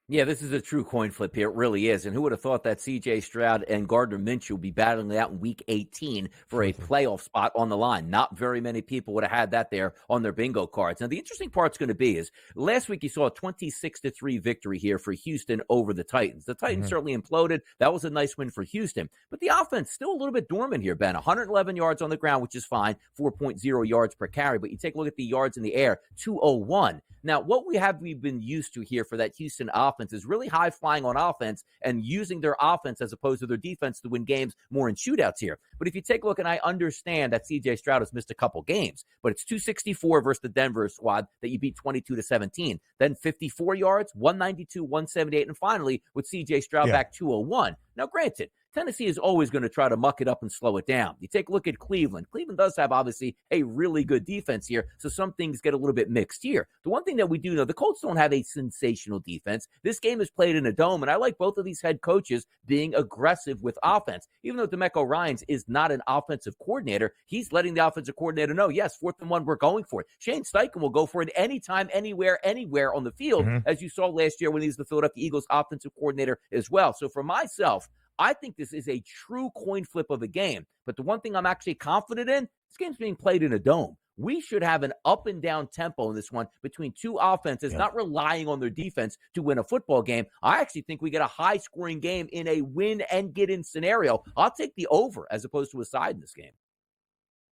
Yeah, this is a true coin flip here. It really is. And who would have thought that C.J. Stroud and Gardner Minshew would be battling it out in Week 18 for a playoff spot on the line? Not very many people would have had that there on their bingo cards. Now, the interesting part's going to be is last week you saw a 26-3 victory here for Houston over the Titans. The Titans certainly imploded. That was a nice win for Houston. But the offense still a little bit dormant here, Ben. 111 yards on the ground, which is fine, 4.0 yards per carry. But you take a look at the yards in the air, 201. Now, what we've been used to here for that Houston offense is really high flying on offense and using their offense as opposed to their defense to win games more in shootouts here. But if you take a look, and I understand that C.J. Stroud has missed a couple games, but it's 264 versus the Denver squad that you beat 22-17. Then 54 yards, 192, 178, and finally with C.J. Stroud back 201. Now, granted, Tennessee is always going to try to muck it up and slow it down. You take a look at Cleveland. Cleveland does have, obviously, a really good defense here, so some things get a little bit mixed here. The one thing that we do know, the Colts don't have a sensational defense. This game is played in a dome, and I like both of these head coaches being aggressive with offense. Even though DeMeco Ryans is not an offensive coordinator, he's letting the offensive coordinator know, yes, 4th and 1, we're going for it. Shane Steichen will go for it anytime, anywhere on the field, as you saw last year when he was the Philadelphia Eagles offensive coordinator as well. So for myself, I think this is a true coin flip of a game. But the one thing I'm actually confident in, this game's being played in a dome. We should have an up and down tempo in this one between two offenses, not relying on their defense to win a football game. I actually think we get a high scoring game in a win and get in scenario. I'll take the over as opposed to a side in this game.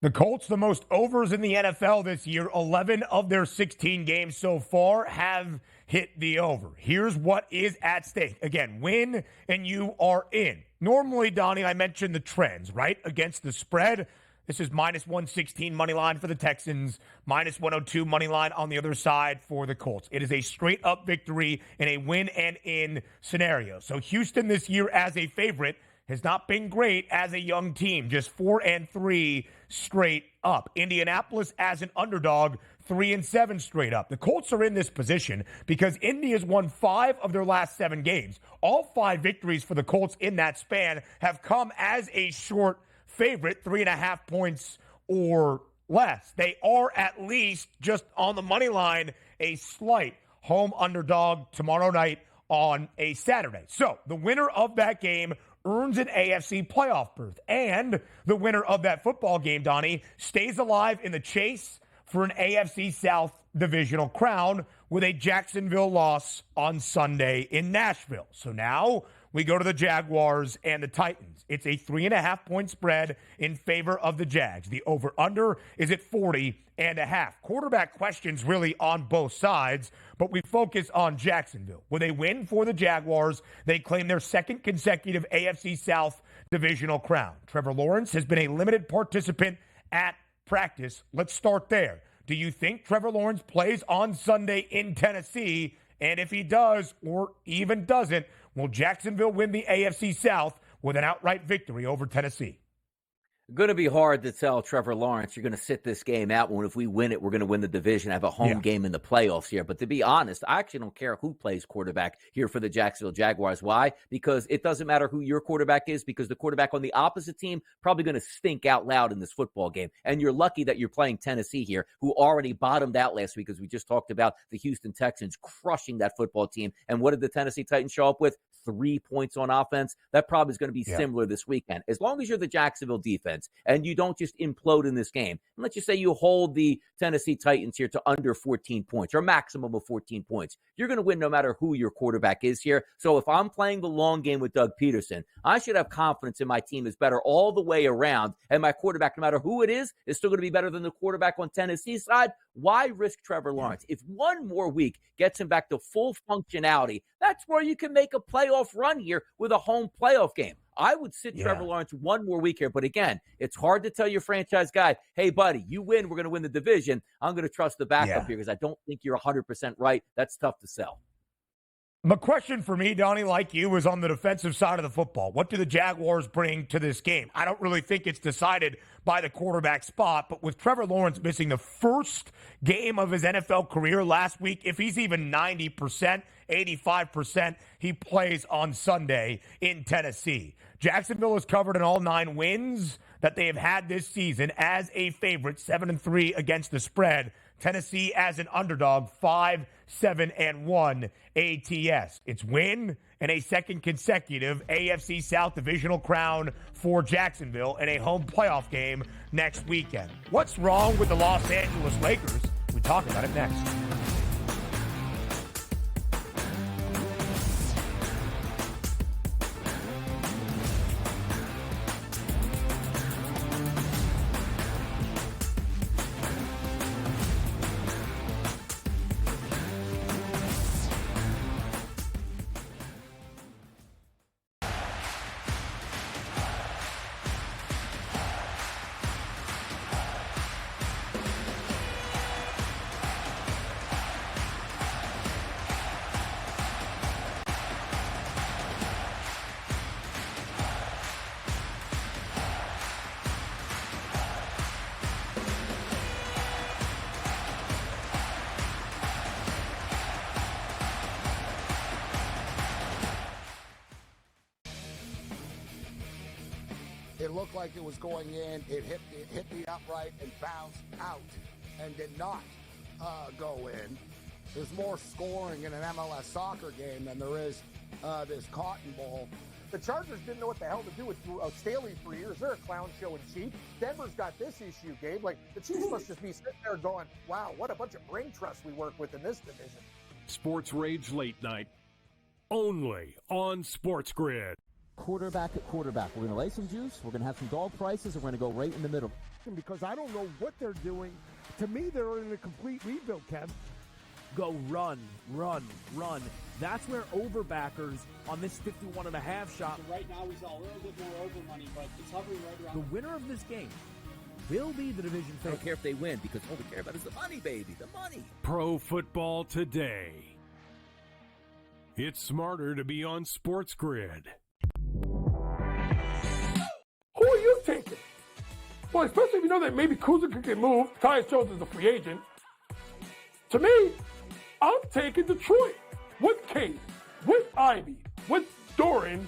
The Colts, the most overs in the NFL this year, 11 of their 16 games so far have hit the over. Here's what is at stake. Again, win and you are in. Normally, Donnie, I mentioned the trends, right? Against the spread. This is minus 116 money line for the Texans, minus 102 money line on the other side for the Colts. It is a straight up victory in a win and in scenario. So Houston this year as a favorite has not been great as a young team, just 4-3 straight up. Indianapolis as an underdog, 3-7 straight up. The Colts are in this position because Indy has won 5 of their last 7 games. All 5 victories for the Colts in that span have come as a short favorite, 3.5 points or less. They are at least just on the money line, a slight home underdog tomorrow night on a Saturday. So the winner of that game earns an AFC playoff berth. And the winner of that football game, Donnie, stays alive in the chase for an AFC South divisional crown with a Jacksonville loss on Sunday in Nashville. So now we go to the Jaguars and the Titans. It's a 3.5 point spread in favor of the Jags. The over-under is at 40.5. Quarterback questions really on both sides, but we focus on Jacksonville. With a win for the Jaguars, they claim their second consecutive AFC South divisional crown. Trevor Lawrence has been a limited participant at practice. Let's start there. Do you think Trevor Lawrence plays on Sunday in Tennessee? And if he does, or even doesn't, will Jacksonville win the AFC South with an outright victory over Tennessee? Going to be hard to tell Trevor Lawrence, you're going to sit this game out when if we win it, we're going to win the division, have a home game in the playoffs here. But to be honest, I actually don't care who plays quarterback here for the Jacksonville Jaguars. Why? Because it doesn't matter who your quarterback is, because the quarterback on the opposite team probably going to stink out loud in this football game. And you're lucky that you're playing Tennessee here, who already bottomed out last week, as we just talked about the Houston Texans crushing that football team. And what did the Tennessee Titans show up with? 3 points on offense. That probably is going to be similar this weekend. As long as you're the Jacksonville defense and you don't just implode in this game, and let's just say you hold the Tennessee Titans here to under 14 points or a maximum of 14 points, you're going to win no matter who your quarterback is here. So if I'm playing the long game with Doug Peterson, I should have confidence in my team is better all the way around, and my quarterback, no matter who it is still going to be better than the quarterback on Tennessee's side. Why risk Trevor Lawrence? If one more week gets him back to full functionality, that's where you can make a playoff run here with a home playoff game. I would sit Trevor Lawrence one more week here. But again, it's hard to tell your franchise guy, hey, buddy, you win, we're going to win the division. I'm going to trust the backup here because I don't think you're 100% right. That's tough to sell. The question for me, Donnie, like you, is on the defensive side of the football. What do the Jaguars bring to this game? I don't really think it's decided by the quarterback spot, but with Trevor Lawrence missing the first game of his NFL career last week, if he's even 90%, 85%, he plays on Sunday in Tennessee. Jacksonville has covered in all 9 wins that they have had this season as a favorite, 7-3 against the spread. Tennessee as an underdog, 5-7-1 ATS. It's win and a second consecutive AFC South divisional crown for Jacksonville and a home playoff game next weekend. What's wrong with the Los Angeles Lakers? We talk about it next. It looked like it was going in. It hit the upright and bounced out and did not go in. There's more scoring in an MLS soccer game than there is this Cotton Bowl. The Chargers didn't know what the hell to do with Staley for years. They're a clown show in Chief. Denver's got this issue, Gabe. Like, the Chiefs must just be sitting there going, wow, what a bunch of brain trust we work with in this division. Sports Rage Late Night, only on SportsGrid. Quarterback at quarterback. We're going to lay some juice. We're going to have some dog prices, and we're going to go right in the middle. Because I don't know what they're doing. To me, they're in a complete rebuild, Kev. go run, run, run. That's where overbackers on this 51.5 shot. So right now we saw a little bit more over money, but it's hovering right around. The winner of this game will be the division I favorite. don't care if they win because all we care about is the money, baby, the money. Pro Football Today. It's smarter to be on SportsGrid. Who are you taking? Well, especially if you know that maybe Kuzma could get moved. Tyus Jones is a free agent. To me, I'm taking Detroit with Case, with Ivy, with Doran,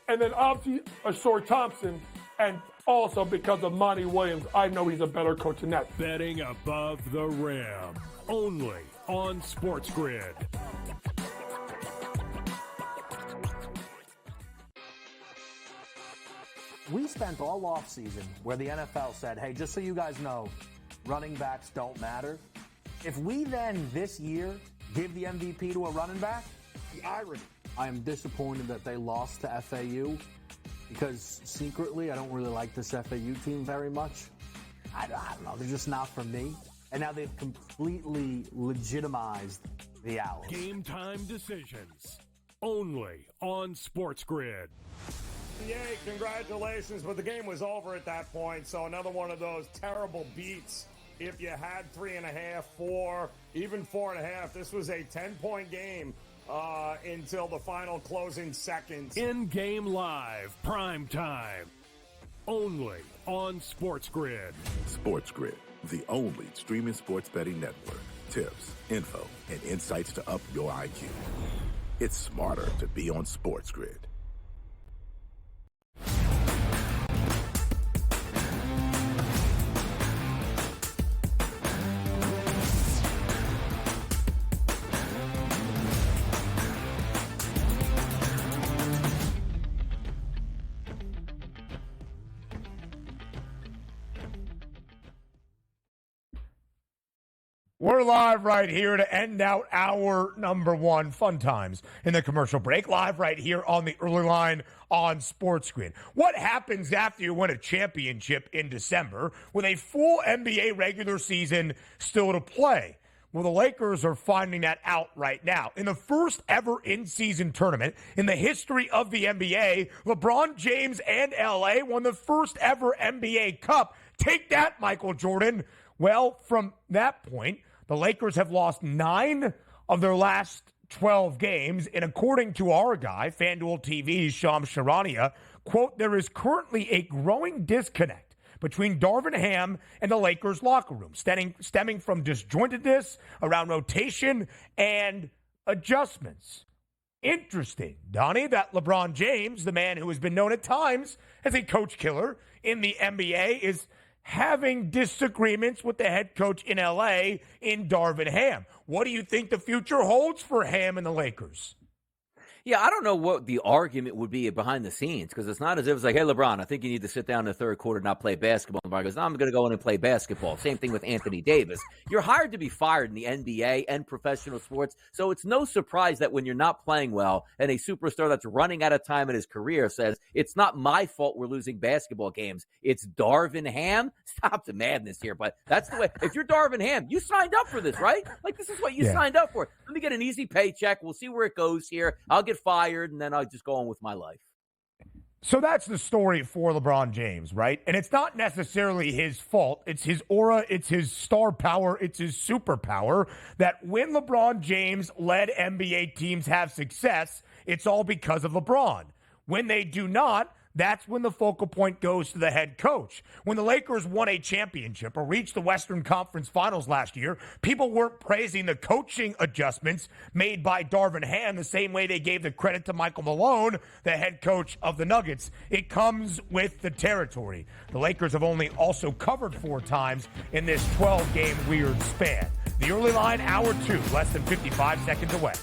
and then obviously Ashore Thompson, and also because of Monty Williams, I know he's a better coach than that. Betting above the rim. Only on SportsGrid. We spent all offseason where the NFL said, hey, just so you guys know, running backs don't matter. If we then this year give the MVP to a running back, The irony. I am disappointed that they lost to FAU because secretly I don't really like this FAU team very much. I don't know. They're just not for me. And now they've completely legitimized the Owls. Game time decisions. Only on SportsGrid. Yay, congratulations, but the game was over at that point, so another one of those terrible beats. If you had 3.5, 4, even 4.5, this was a 10-point game until the final closing seconds. In-game live, prime time. Only on SportsGrid. SportsGrid, the only streaming sports betting network. Tips, info, and insights to up your IQ. It's smarter to be on SportsGrid. We're live right here to end out our number one fun times in the commercial break. Live right here on the early line on SportsGrid. What happens after you win a championship in December with a full NBA regular season still to play? Well, the Lakers are finding that out right now. In the first ever in-season tournament in the history of the NBA, LeBron James and LA won the first ever NBA Cup. Take that, Michael Jordan. Well, from that point, the Lakers have lost 9 of their last 12 games. And according to our guy, FanDuel TV's Shams Charania, quote, there is currently a growing disconnect between Darvin Ham and the Lakers locker room, stemming from disjointedness around rotation and adjustments. Interesting, Donnie, that LeBron James, the man who has been known at times as a coach killer in the NBA, is having disagreements with the head coach in LA in Darvin Ham. What do you think the future holds for Ham and the Lakers? Yeah, I don't know what the argument would be behind the scenes because it's not as if it's like, hey, LeBron, I think you need to sit down in the third quarter and not play basketball. And LeBron goes, no, I'm going to go in and play basketball. Same thing with Anthony Davis. You're hired to be fired in the NBA and professional sports, so it's no surprise that when you're not playing well and a superstar that's running out of time in his career says, it's not my fault we're losing basketball games. It's Darvin Ham. Stop the madness here, but that's the way. If you're Darvin Ham, you signed up for this, right? Like, this is what you signed up for. Let me get an easy paycheck. We'll see where it goes here. I'll get fired, and then I'll just go on with my life. So that's the story for LeBron James, right? And it's not necessarily his fault. It's his aura. It's his star power. It's his superpower that when LeBron James-led NBA teams have success, it's all because of LeBron. When they do not, that's when the focal point goes to the head coach. When the Lakers won a championship or reached the Western Conference Finals last year, people weren't praising the coaching adjustments made by Darvin Ham the same way they gave the credit to Michael Malone, the head coach of the Nuggets. It comes with the territory. The Lakers have only also covered 4 times in this 12-game weird span. The early line, hour 2, less than 55 seconds away.